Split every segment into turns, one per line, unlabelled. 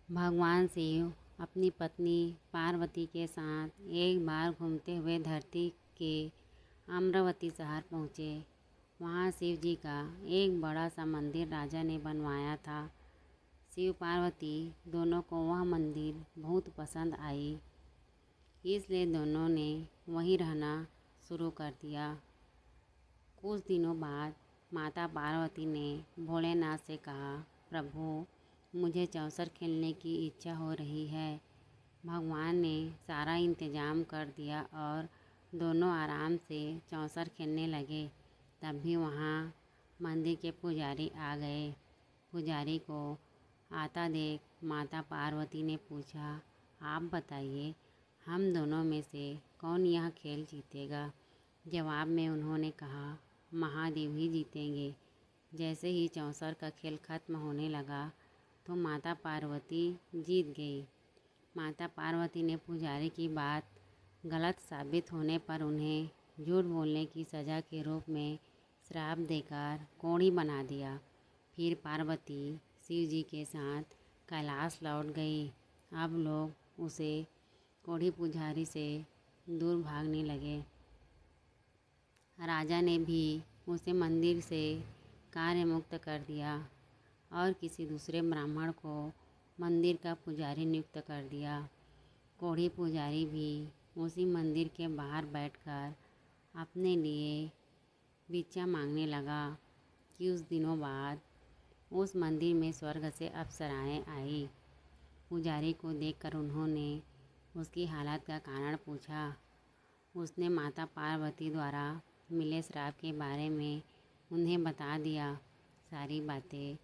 भगवान शिव अपनी पत्नी पार्वती के साथ एक बार घूमते हुए धरती के अमरावती शहर पहुँचे। वहाँ शिव जी का एक बड़ा सा मंदिर राजा ने बनवाया था। शिव पार्वती दोनों को वह मंदिर बहुत पसंद आई, इसलिए दोनों ने वहीं रहना शुरू कर दिया। कुछ दिनों बाद माता पार्वती ने भोलेनाथ से कहा, प्रभु मुझे चौसर खेलने की इच्छा हो रही है। भगवान ने सारा इंतजाम कर दिया और दोनों आराम से चौसर खेलने लगे। तभी वहाँ मंदिर के पुजारी आ गए। पुजारी को आता देख माता पार्वती ने पूछा, आप बताइए हम दोनों में से कौन यह खेल जीतेगा। जवाब में उन्होंने कहा, महादेव ही जीतेंगे। जैसे ही चौसर का खेल खत्म होने लगा तो माता पार्वती जीत गई। माता पार्वती ने पुजारी की बात गलत साबित होने पर उन्हें झूठ बोलने की सज़ा के रूप में श्राप देकर कोढ़ी बना दिया। फिर पार्वती शिव जी के साथ कैलाश लौट गई। अब लोग उसे कोढ़ी पुजारी से दूर भागने लगे। राजा ने भी उसे मंदिर से कार्य मुक्त कर दिया और किसी दूसरे ब्राह्मण को मंदिर का पुजारी नियुक्त कर दिया। कोढ़ी पुजारी भी उसी मंदिर के बाहर बैठकर अपने लिए भिक्षा मांगने लगा। कुछ दिनों बाद उस मंदिर में स्वर्ग से अप्सराएं आई। पुजारी को देखकर उन्होंने उसकी हालत का कारण पूछा। उसने माता पार्वती द्वारा मिले श्राप के बारे में उन्हें बता दिया। सारी बातें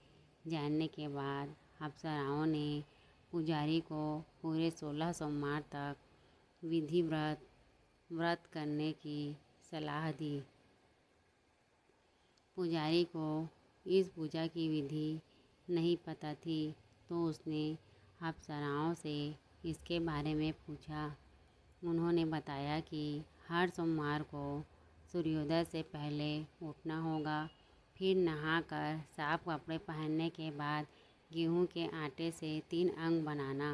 जानने के बाद अप्सराओं ने पुजारी को पूरे 16 सोमवार तक विधि व्रत करने की सलाह दी। पुजारी को इस पूजा की विधि नहीं पता थी, तो उसने अप्सराओं से इसके बारे में पूछा। उन्होंने बताया कि हर सोमवार को सूर्योदय से पहले उठना होगा, फिर नहाकर साफ कपड़े पहनने के बाद गेहूं के आटे से 3 अंग बनाना।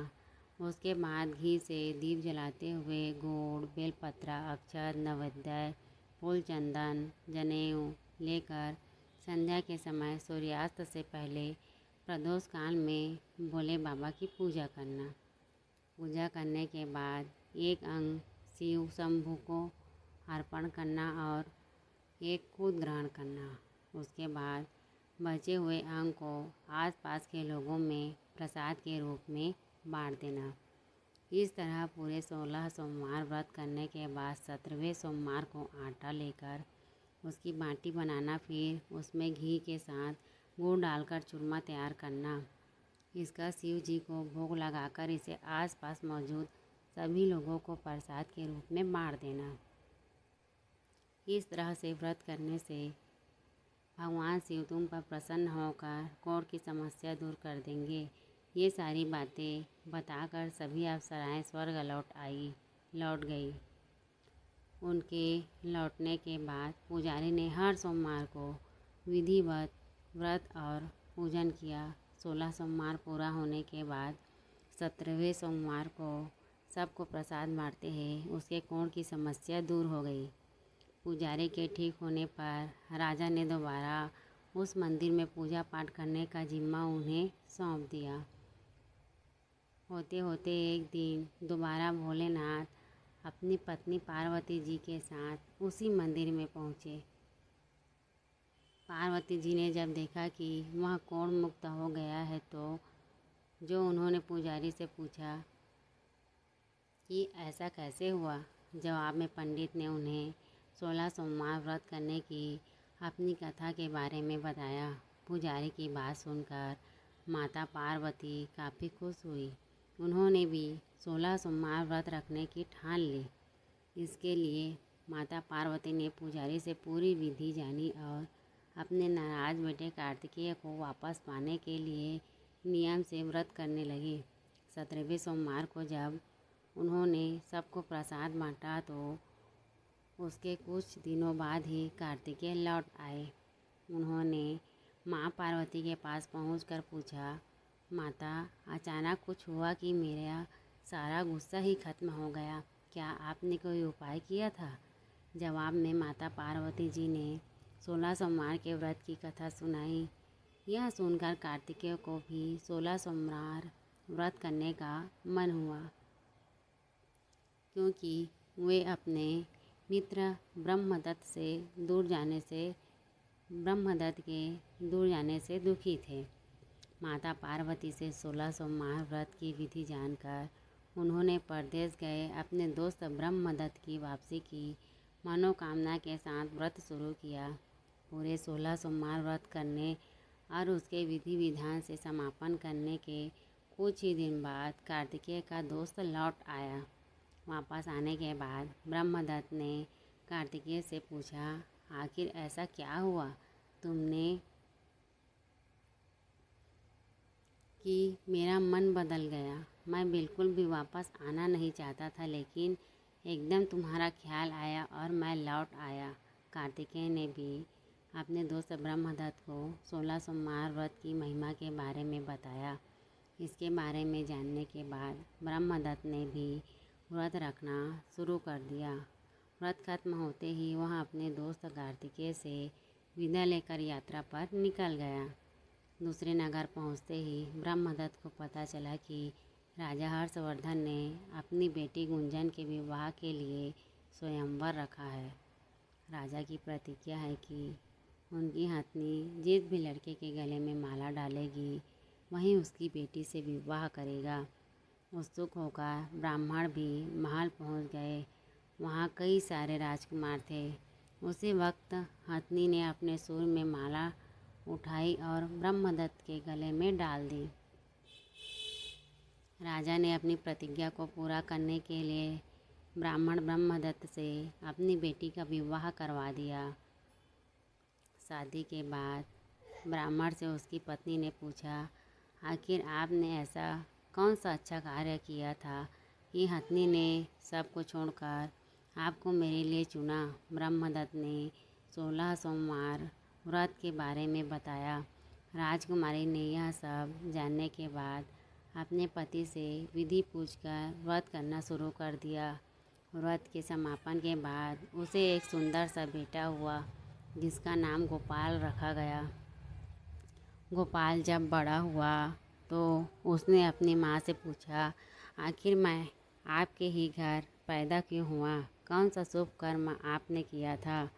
उसके बाद घी से दीप जलाते हुए गुड़, बेलपत्रा, अक्षत, नैवेद्य, फूल, चंदन, जनेऊ लेकर संध्या के समय सूर्यास्त से पहले प्रदोष काल में भोले बाबा की पूजा करना। पूजा करने के बाद एक अंग शिव शंभू को अर्पण करना और एक खुद ग्रहण करना। उसके बाद बचे हुए अंग को आसपास के लोगों में प्रसाद के रूप में बांट देना। इस तरह पूरे 16 सोमवार व्रत करने के बाद 17वें सोमवार को आटा लेकर उसकी बाटी बनाना, फिर उसमें घी के साथ गुड़ डालकर चूरमा तैयार करना। इसका शिव जी को भोग लगाकर इसे आसपास मौजूद सभी लोगों को प्रसाद के रूप में बांट देना। इस तरह से व्रत करने से भगवान शिव तुम पर प्रसन्न होकर कोढ़ की समस्या दूर कर देंगे। ये सारी बातें बताकर सभी अप्सराएं स्वर्ग लौट गई। उनके लौटने के बाद पुजारी ने हर सोमवार को विधिवत व्रत और पूजन किया। 16 सोमवार पूरा होने के बाद 17वें सोमवार को सबको प्रसाद बांटते हैं उसके कोढ़ की समस्या दूर हो गई। पुजारी के ठीक होने पर राजा ने दोबारा उस मंदिर में पूजा पाठ करने का जिम्मा उन्हें सौंप दिया। होते होते एक दिन दोबारा भोलेनाथ अपनी पत्नी पार्वती जी के साथ उसी मंदिर में पहुँचे। पार्वती जी ने जब देखा कि वह कोढ़ मुक्त हो गया है तो जो उन्होंने पुजारी से पूछा कि ऐसा कैसे हुआ। जवाब में पंडित ने उन्हें 16 सोमवार व्रत करने की अपनी कथा के बारे में बताया। पुजारी की बात सुनकर माता पार्वती काफ़ी खुश हुई। उन्होंने भी 16 सोमवार व्रत रखने की ठान ली। इसके लिए माता पार्वती ने पुजारी से पूरी विधि जानी और अपने नाराज बेटे कार्तिकेय को वापस पाने के लिए नियम से व्रत करने लगी। 17वें सोमवार को जब उन्होंने सबको प्रसाद बांटा तो उसके कुछ दिनों बाद ही कार्तिकेय लौट आए। उन्होंने माँ पार्वती के पास पहुंचकर पूछा, माता, अचानक कुछ हुआ कि मेरा सारा गुस्सा ही खत्म हो गया। क्या आपने कोई उपाय किया था? जवाब में माता पार्वती जी ने 16 सोमवार के व्रत की कथा सुनाई। यह सुनकर कार्तिकेय को भी 16 सोमवार व्रत करने का मन हुआ, क्योंकि वे अपने मित्र ब्रह्मदत्त के दूर जाने से दुखी थे। माता पार्वती से 16 सोमवार व्रत की विधि जानकर उन्होंने परदेश गए अपने दोस्त ब्रह्मदत्त की वापसी की मनोकामना के साथ व्रत शुरू किया। पूरे 16 सोमवार व्रत करने और उसके विधि विधान से समापन करने के कुछ ही दिन बाद कार्तिकेय का दोस्त लौट आया। वापस आने के बाद ब्रह्मदत्त ने कार्तिकेय से पूछा, आखिर ऐसा क्या हुआ तुमने कि मेरा मन बदल गया? मैं बिल्कुल भी वापस आना नहीं चाहता था, लेकिन एकदम तुम्हारा ख्याल आया और मैं लौट आया। कार्तिकेय ने भी अपने दोस्त ब्रह्मदत्त को 16 सोमवार व्रत की महिमा के बारे में बताया। इसके बारे में जानने के बाद ब्रह्मदत्त ने भी व्रत रखना शुरू कर दिया। व्रत खत्म होते ही वह अपने दोस्त कार्तिकेय से विदा लेकर यात्रा पर निकल गया। दूसरे नगर पहुंचते ही ब्रह्मदत्त को पता चला कि राजा हर्षवर्धन ने अपनी बेटी गुंजन के विवाह के लिए स्वयंवर रखा है। राजा की प्रतिज्ञा है कि उनकी हथनी जिस भी लड़के के गले में माला डालेगी वहीं उसकी बेटी से विवाह करेगा। उत्सुक होकर ब्राह्मण भी महल पहुंच गए। वहां कई सारे राजकुमार थे। उसी वक्त हथनी ने अपने सुर में माला उठाई और ब्रह्मदत्त के गले में डाल दी। राजा ने अपनी प्रतिज्ञा को पूरा करने के लिए ब्राह्मण ब्रह्मदत्त से अपनी बेटी का विवाह करवा दिया। शादी के बाद ब्राह्मण से उसकी पत्नी ने पूछा, आखिर आपने ऐसा कौन सा अच्छा कार्य किया था कि हथनी ने सब कुछ छोड़कर आपको मेरे लिए चुना? ब्रह्मदत्त ने 16 सोमवार व्रत के बारे में बताया। राजकुमारी ने यह सब जानने के बाद अपने पति से विधि पूछकर व्रत करना शुरू कर दिया। व्रत के समापन के बाद उसे एक सुंदर सा बेटा हुआ, जिसका नाम गोपाल रखा गया। गोपाल जब बड़ा हुआ तो उसने अपनी माँ से पूछा, आखिर मैं आपके ही घर पैदा क्यों हुआ? कौन सा शुभ कर्म आपने किया था?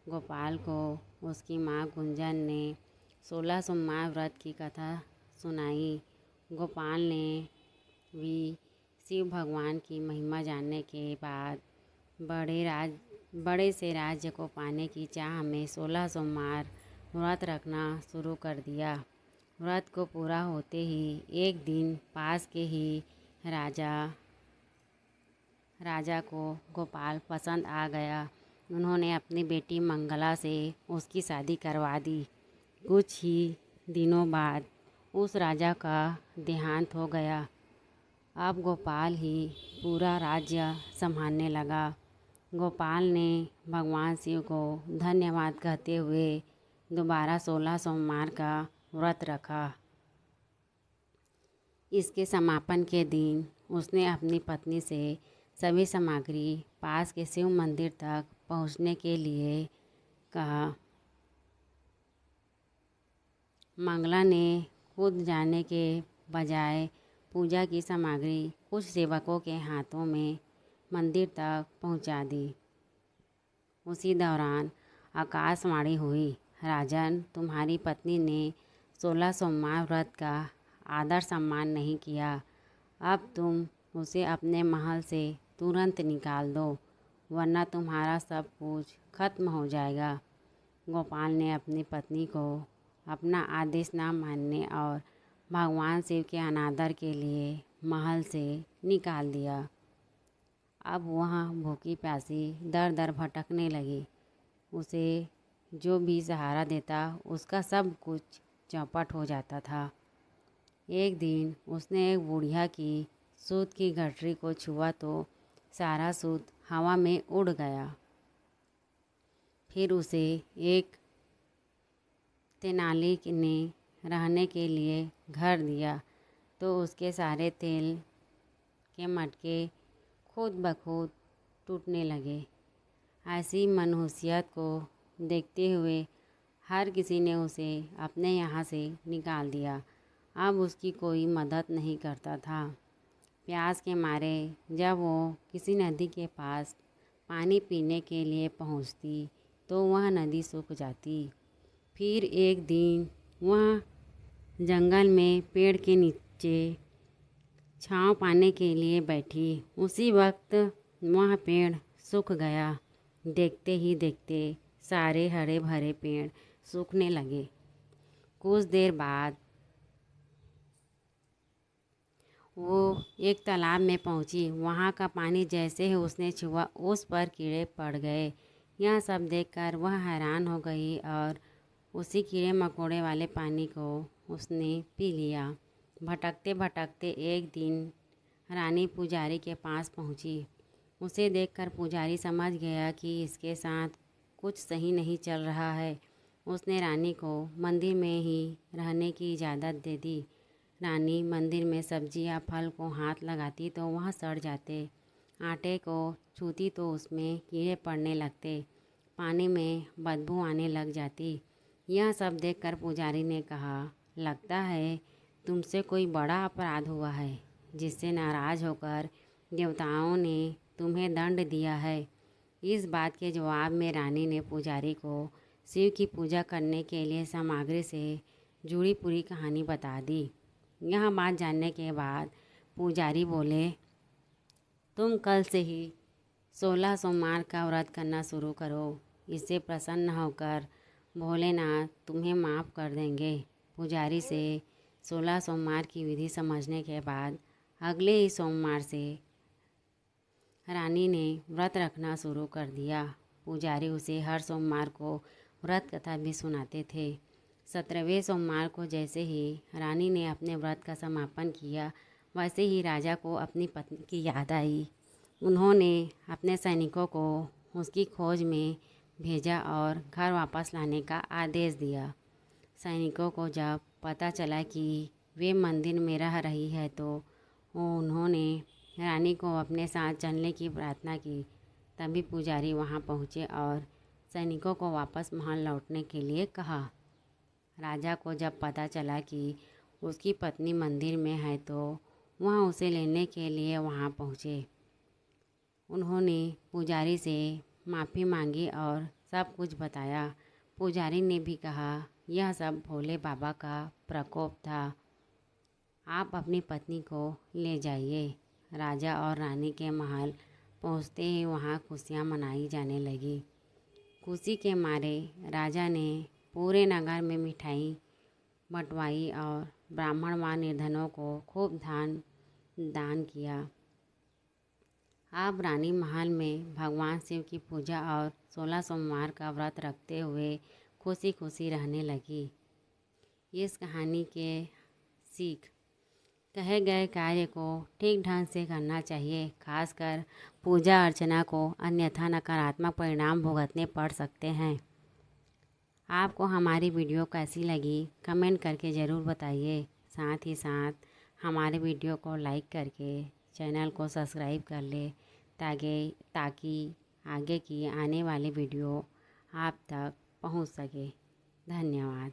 गोपाल को उसकी माँ गुंजन ने 16 सोमवार व्रत की कथा सुनाई। गोपाल ने भी शिव भगवान की महिमा जानने के बाद बड़े से राज्य को पाने की चाह में 16 सोमवार व्रत रखना शुरू कर दिया। व्रत को पूरा होते ही एक दिन पास के ही राजा को गोपाल पसंद आ गया। उन्होंने अपनी बेटी मंगला से उसकी शादी करवा दी। कुछ ही दिनों बाद उस राजा का देहांत हो गया। अब गोपाल ही पूरा राज्य संभालने लगा। गोपाल ने भगवान शिव को धन्यवाद कहते हुए दोबारा 16 सोमवार का व्रत रखा। इसके समापन के दिन उसने अपनी पत्नी से सभी सामग्री पास के शिव मंदिर तक पहुंचने के लिए कहा। मंगला ने खुद जाने के बजाय पूजा की सामग्री कुछ सेवकों के हाथों में मंदिर तक पहुंचा दी। उसी दौरान आकाशवाणी हुई, राजन, तुम्हारी पत्नी ने 16 सोमवार व्रत का आदर सम्मान नहीं किया। अब तुम उसे अपने महल से तुरंत निकाल दो, वरना तुम्हारा सब कुछ खत्म हो जाएगा। गोपाल ने अपनी पत्नी को अपना आदेश न मानने और भगवान शिव के अनादर के लिए महल से निकाल दिया। अब वह भूखी प्यासी दर दर भटकने लगी। उसे जो भी सहारा देता उसका सब कुछ चौपट हो जाता था। एक दिन उसने एक बुढ़िया की सूत की गठरी को छुआ तो सारा सूत हवा में उड़ गया। फिर उसे एक तेनाली ने रहने के लिए घर दिया। तो उसके सारे तेल के मटके खुद ब खुद टूटने लगे। ऐसी मनहूसियत को देखते हुए हर किसी ने उसे अपने यहाँ से निकाल दिया। अब उसकी कोई मदद नहीं करता था। प्यास के मारे जब वो किसी नदी के पास पानी पीने के लिए पहुँचती तो वह नदी सूख जाती। फिर एक दिन वह जंगल में पेड़ के नीचे छाँव पाने के लिए बैठी। उसी वक्त वह पेड़ सूख गया। देखते ही देखते सारे हरे भरे पेड़ सूखने लगे। कुछ देर बाद वो एक तालाब में पहुंची। वहाँ का पानी जैसे ही उसने छुआ उस पर कीड़े पड़ गए। यह सब देखकर वह हैरान हो गई और उसी कीड़े मकोड़े वाले पानी को उसने पी लिया। भटकते भटकते एक दिन रानी पुजारी के पास पहुंची। उसे देखकर पुजारी समझ गया कि इसके साथ कुछ सही नहीं चल रहा है। उसने रानी को मंदिर में ही रहने की इजाज़त दे दी। रानी मंदिर में सब्जी या फल को हाथ लगाती तो वह सड़ जाते, आटे को छूती तो उसमें कीड़े पड़ने लगते, पानी में बदबू आने लग जाती। यह सब देखकर पुजारी ने कहा, लगता है तुमसे कोई बड़ा अपराध हुआ है, जिससे नाराज़ होकर देवताओं ने तुम्हें दंड दिया है। इस बात के जवाब में रानी ने पुजारी को शिव की पूजा करने के लिए सामग्री से जुड़ी पूरी कहानी बता दी। यह बात जानने के बाद पुजारी बोले, तुम कल से ही 16 सोमवार का व्रत करना शुरू करो। इससे प्रसन्न होकर भोलेनाथ तुम्हें माफ़ कर देंगे। पुजारी से 16 सोमवार की विधि समझने के बाद अगले ही सोमवार से रानी ने व्रत रखना शुरू कर दिया। पुजारी उसे हर सोमवार को व्रत कथा भी सुनाते थे। 17वें सोमवार को जैसे ही रानी ने अपने व्रत का समापन किया, वैसे ही राजा को अपनी पत्नी की याद आई। उन्होंने अपने सैनिकों को उसकी खोज में भेजा और घर वापस लाने का आदेश दिया। सैनिकों को जब पता चला कि वे मंदिर में रह रही है तो उन्होंने रानी को अपने साथ चलने की प्रार्थना की। तभी पुजारी वहां पहुंचे और सैनिकों को वापस महल लौटने के लिए कहा। राजा को जब पता चला कि उसकी पत्नी मंदिर में है तो वह उसे लेने के लिए वहां पहुंचे। उन्होंने पुजारी से माफ़ी मांगी और सब कुछ बताया। पुजारी ने भी कहा, यह सब भोले बाबा का प्रकोप था, आप अपनी पत्नी को ले जाइए। राजा और रानी के महल पहुंचते ही वहां खुशियां मनाई जाने लगी। खुशी के मारे राजा ने पूरे नगर में मिठाई बंटवाई और ब्राह्मण व निर्धनों को खूब दान किया। अब रानी महल में भगवान शिव की पूजा और 16 सोमवार का व्रत रखते हुए खुशी खुशी रहने लगी। इस कहानी के सीख, कहे गए कार्य को ठीक ढंग से करना चाहिए, खासकर पूजा अर्चना को, अन्यथा नकारात्मक परिणाम भुगतने पड़ सकते हैं। आपको हमारी वीडियो कैसी लगी कमेंट करके ज़रूर बताइए। साथ ही साथ हमारे वीडियो को लाइक करके चैनल को सब्सक्राइब कर ले ताकि आगे की आने वाली वीडियो आप तक पहुंच सके। धन्यवाद।